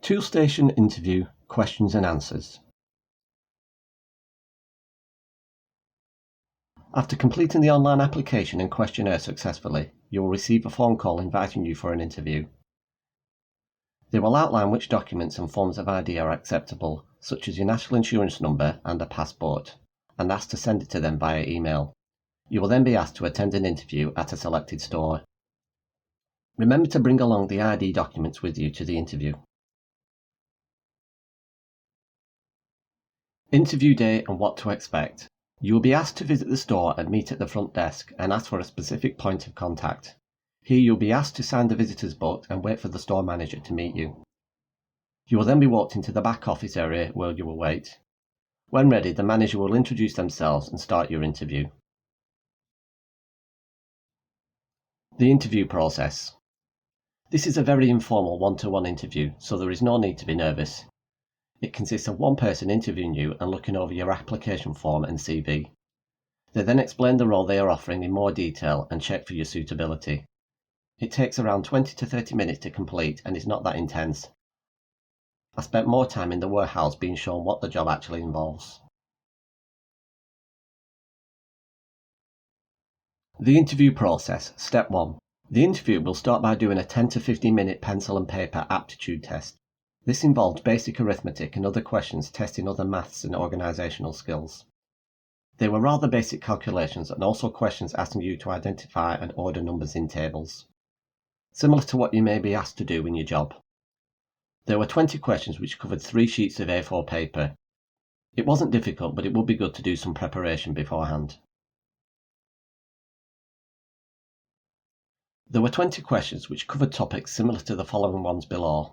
Toolstation interview questions and answers. After completing the online application and questionnaire successfully, you will receive a phone call inviting you for an interview. They will outline which documents and forms of ID are acceptable, such as your national insurance number and a passport, and ask to send it to them via email. You will then be asked to attend an interview at a selected store. Remember to bring along the ID documents with you to the interview. Interview day and what to expect. You will be asked to visit the store and meet at the front desk and ask for a specific point of contact. Here you'll be asked to sign the visitor's book and wait for the store manager to meet you. You will then be walked into the back office area where you will wait. When ready, the manager will introduce themselves and start your interview. The interview process. This is a very informal one-to-one interview, so there is no need to be nervous. It consists of one person interviewing you and looking over your application form and CV. They then explain the role they are offering in more detail and check for your suitability. It takes around 20 to 30 minutes to complete and is not that intense. I spent more time in the warehouse being shown what the job actually involves. The interview process. Step 1. The interview will start by doing a 10 to 15 minute pencil and paper aptitude test. This involved basic arithmetic and other questions testing other maths and organisational skills. They were rather basic calculations and also questions asking you to identify and order numbers in tables. Similar to what you may be asked to do in your job. There were 20 questions which covered 3 sheets of A4 paper. It wasn't difficult, but it would be good to do some preparation beforehand. There were 20 questions which covered topics similar to the following ones below.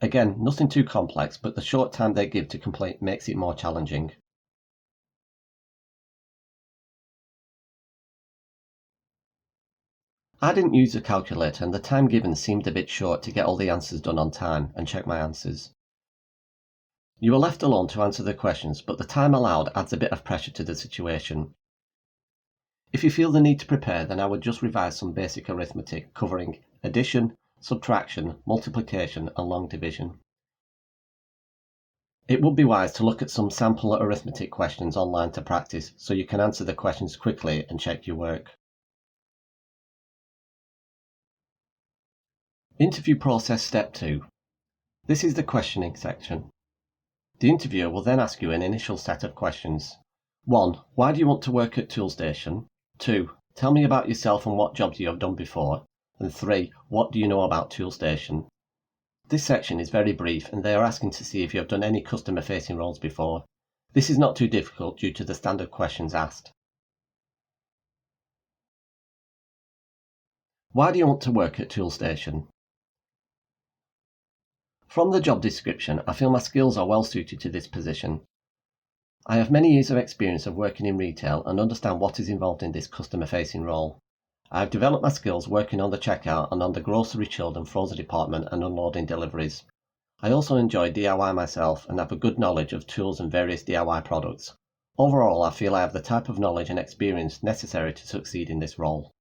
Again, nothing too complex, but the short time they give to complete makes it more challenging. I didn't use a calculator and the time given seemed a bit short to get all the answers done on time and check my answers. You are left alone to answer the questions, but the time allowed adds a bit of pressure to the situation. If you feel the need to prepare, then I would just revise some basic arithmetic covering addition, subtraction, multiplication and long division. It would be wise to look at some sample arithmetic questions online to practice so you can answer the questions quickly and check your work. Interview process step 2. This is the questioning section. The interviewer will then ask you an initial set of questions. 1. Why do you want to work at Toolstation? 2. Tell me about yourself and what jobs you have done before. And 3. What do you know about Toolstation? This section is very brief and they are asking to see if you have done any customer-facing roles before. This is not too difficult due to the standard questions asked. Why do you want to work at Toolstation? From the job description, I feel my skills are well suited to this position. I have many years of experience of working in retail and understand what is involved in this customer-facing role. I have developed my skills working on the checkout and on the grocery, chilled and frozen department and unloading deliveries. I also enjoy DIY myself and have a good knowledge of tools and various DIY products. Overall, I feel I have the type of knowledge and experience necessary to succeed in this role.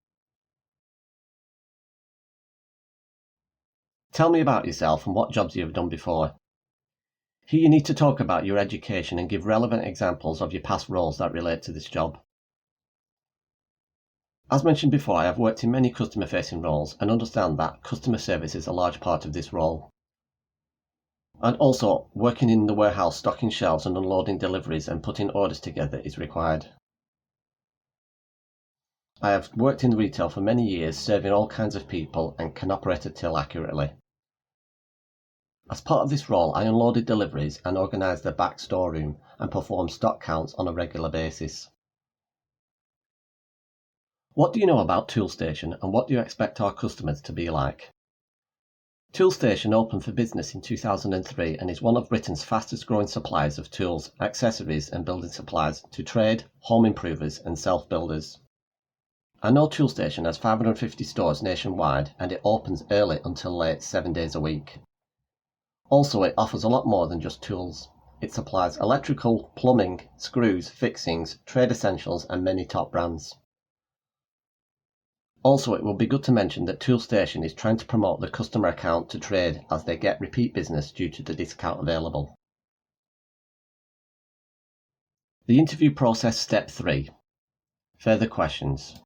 Tell me about yourself and what jobs you have done before. Here you need to talk about your education and give relevant examples of your past roles that relate to this job. As mentioned before, I have worked in many customer-facing roles and understand that customer service is a large part of this role. And also, working in the warehouse stocking shelves and unloading deliveries and putting orders together is required. I have worked in retail for many years, serving all kinds of people and can operate a till accurately. As part of this role, I unloaded deliveries and organised the back storeroom and performed stock counts on a regular basis. What do you know about Toolstation and what do you expect our customers to be like? Toolstation opened for business in 2003 and is one of Britain's fastest growing suppliers of tools, accessories and building supplies to trade, home improvers and self-builders. I know Toolstation has 550 stores nationwide and it opens early until late 7 days a week. Also, it offers a lot more than just tools. It supplies electrical, plumbing, screws, fixings, trade essentials and many top brands. Also, it will be good to mention that Toolstation is trying to promote the customer account to trade as they get repeat business due to the discount available. The interview process step 3. Further questions.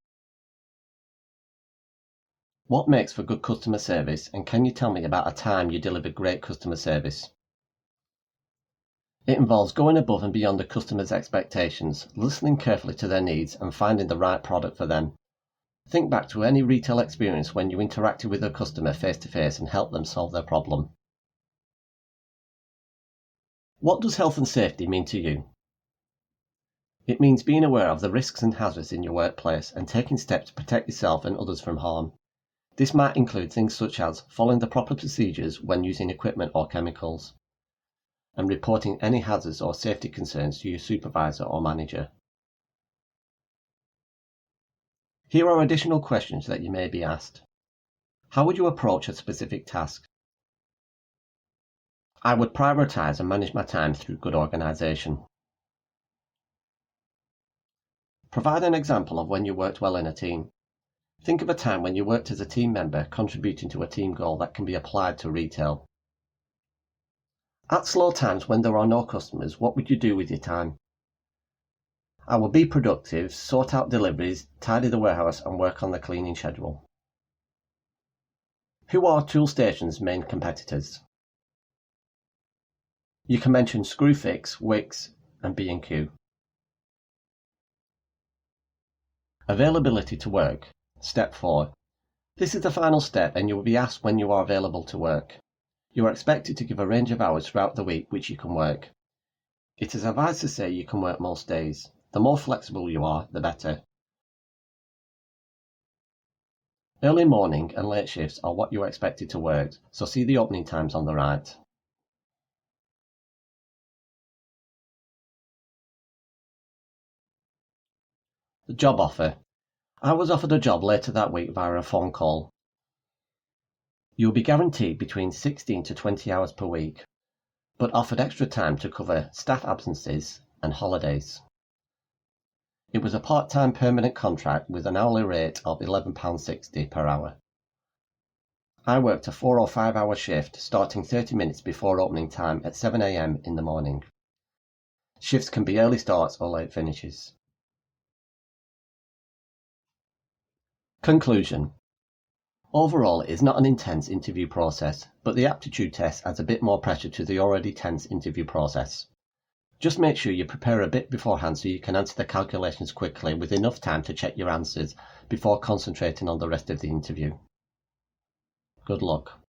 What makes for good customer service, and can you tell me about a time you delivered great customer service? It involves going above and beyond the customer's expectations, listening carefully to their needs and finding the right product for them. Think back to any retail experience when you interacted with a customer face to face and helped them solve their problem. What does health and safety mean to you? It means being aware of the risks and hazards in your workplace and taking steps to protect yourself and others from harm. This might include things such as following the proper procedures when using equipment or chemicals, and reporting any hazards or safety concerns to your supervisor or manager. Here are additional questions that you may be asked. How would you approach a specific task? I would prioritize and manage my time through good organization. Provide an example of when you worked well in a team. Think of a time when you worked as a team member contributing to a team goal that can be applied to retail. At slow times when there are no customers, what would you do with your time? I will be productive, sort out deliveries, tidy the warehouse and work on the cleaning schedule. Who are Toolstation's main competitors? You can mention Screwfix, Wix and B&Q. Availability to work. Step 4. This is the final step and you will be asked when you are available to work. You are expected to give a range of hours throughout the week which you can work. It is advised to say you can work most days. The more flexible you are, the better. Early morning and late shifts are what you are expected to work, so see the opening times on the right. The job offer. I was offered a job later that week via a phone call. You will be guaranteed between 16 to 20 hours per week, but offered extra time to cover staff absences and holidays. It was a part-time permanent contract with an hourly rate of £11.60 per hour. I worked a 4 or 5 hour shift starting 30 minutes before opening time at 7 a.m. in the morning. Shifts can be early starts or late finishes. Conclusion. Overall, it is not an intense interview process, but the aptitude test adds a bit more pressure to the already tense interview process. Just make sure you prepare a bit beforehand so you can answer the calculations quickly with enough time to check your answers before concentrating on the rest of the interview. Good luck.